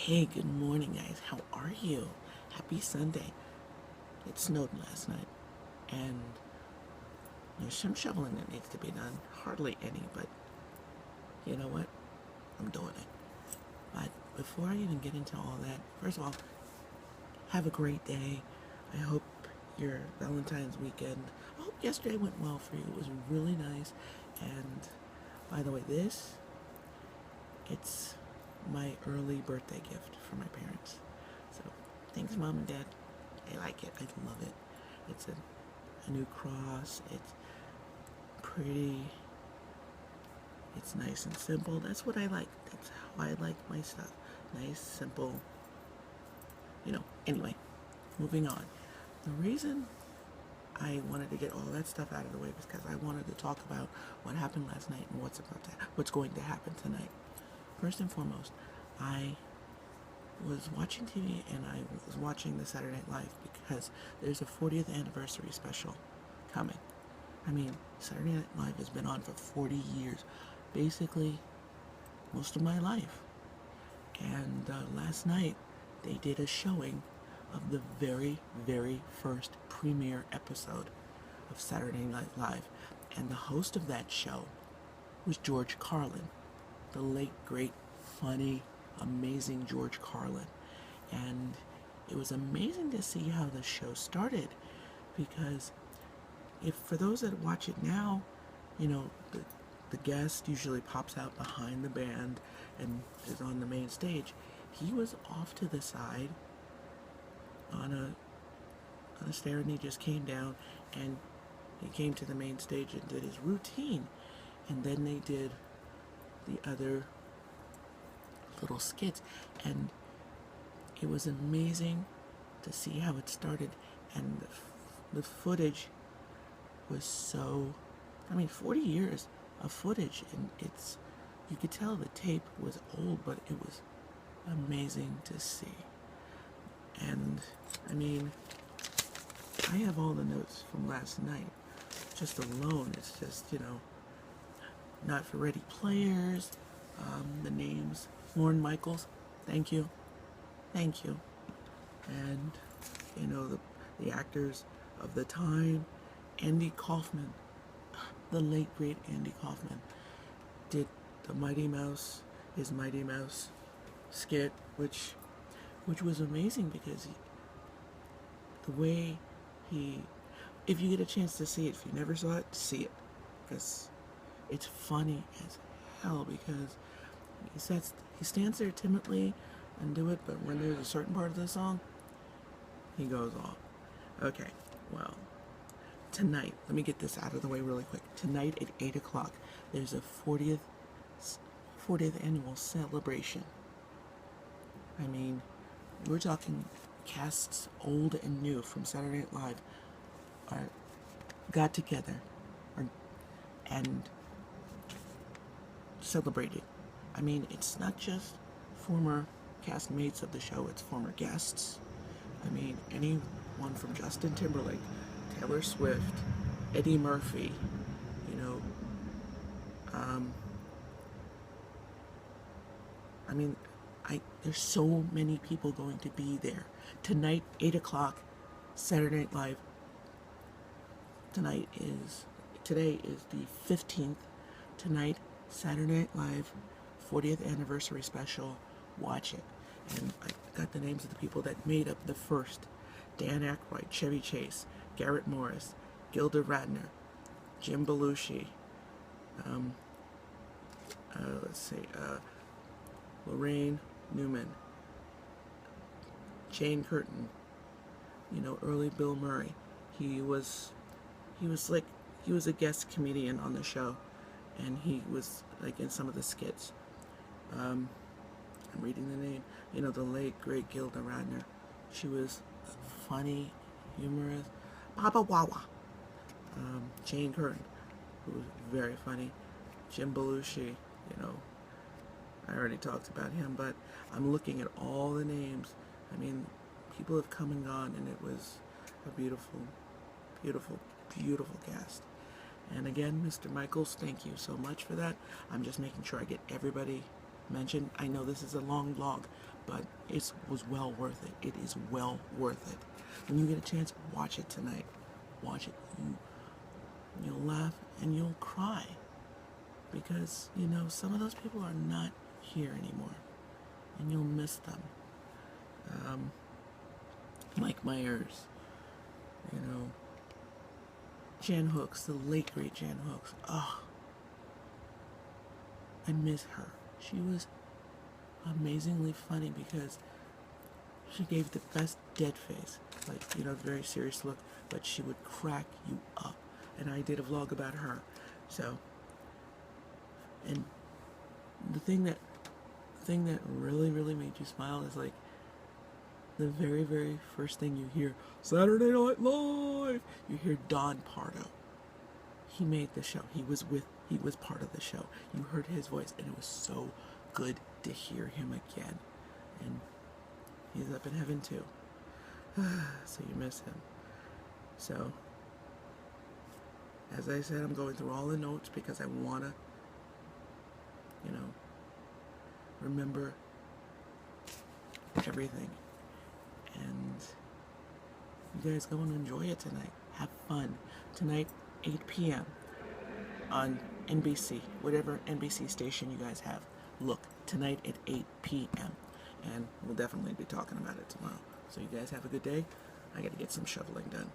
Hey, good morning, guys. How are you? Happy Sunday. It snowed last night, and there's some shoveling that needs to be done. Hardly any, but you know what? I'm doing it. But before I even get into all that, first of all, have a great day. I hope your Valentine's weekend, I hope yesterday went well for you. It was really nice. And by the way, it's my early birthday gift for my parents. So thanks, Mom and Dad. I like it. I love it. It's a new cross. It's pretty. It's nice and simple. That's what I like. That's how I like my stuff. Nice, simple. Anyway, moving on. The reason I wanted to get all that stuff out of the way was because I wanted to talk about what happened last night and what's going to happen tonight. First and foremost, I was watching TV and I was watching the Saturday Night Live because there's a 40th anniversary special coming. I mean, Saturday Night Live has been on for 40 years, basically most of my life. And last night they did a showing of the very, very first premiere episode of Saturday Night Live. And the host of that show was George Carlin, the late, great, funny, amazing George Carlin. And it was amazing to see how the show started, because if for those that watch it now, the guest usually pops out behind the band and is on the main stage. He was off to the side on a stair, and he just came down and he came to the main stage and did his routine. And then they did the other little skits, and it was amazing to see how it started. And the footage was 40 years of footage, and you could tell the tape was old, but it was amazing to see. And I have all the notes from last night just alone. It's just, not for ready players, the names, Lorne Michaels, thank you, and the actors of the time. Andy Kaufman, the late great Andy Kaufman, did the his Mighty Mouse skit, which was amazing, because the way if you get a chance to see it, if you never saw it, see it, because it's funny as hell, because he stands there timidly and do it, but when there's a certain part of the song, he goes off. Okay, well, tonight, let me get this out of the way really quick. Tonight at 8 o'clock, there's a 40th annual celebration. I mean, we're talking casts old and new from Saturday Night Live got together and celebrated. I mean, it's not just former castmates of the show, it's former guests. I mean, anyone from Justin Timberlake, Taylor Swift, Eddie Murphy, there's so many people going to be there. Tonight, 8 o'clock, Saturday Night Live. Today is the 15th. Tonight, Saturday Night Live, 40th anniversary special. Watch it. And I got the names of the people that made up the first: Dan Aykroyd, Chevy Chase, Garrett Morris, Gilda Radner, Jim Belushi, Lorraine Newman, Jane Curtin, early Bill Murray. He was a guest comedian on the show, and he was like in some of the skits. I'm reading the name. The late great Gilda Radner. She was funny, humorous. Baba Wawa. Jane Curtin, who was very funny. Jim Belushi, I already talked about him, but I'm looking at all the names. People have come and gone, and it was a beautiful, beautiful, beautiful cast. And again, Mr. Michaels, thank you so much for that. I'm just making sure I get everybody mentioned. I know this is a long vlog, but it was well worth it. It is well worth it. When you get a chance, watch it tonight. Watch it. You'll laugh and you'll cry because, some of those people are not here anymore and you'll miss them. Mike Myers, Jan Hooks, the late great Jan Hooks. Oh, I miss her. She was amazingly funny because she gave the best dead face, like, very serious look, but she would crack you up. And I did a vlog about her. So, and the thing that really, really made you smile is like the very, very first thing you hear, Saturday Night Live, you hear Don Pardo. He made the show. He was part of the show. You heard his voice, and it was so good to hear him again. And he's up in heaven too. So you miss him. So, as I said, I'm going through all the notes because I want to, remember everything. And you guys go and enjoy it tonight. Have fun. Tonight, 8 p.m. on NBC, whatever NBC station you guys have. Look, tonight at 8 p.m. And we'll definitely be talking about it tomorrow. So you guys have a good day. I got to get some shoveling done.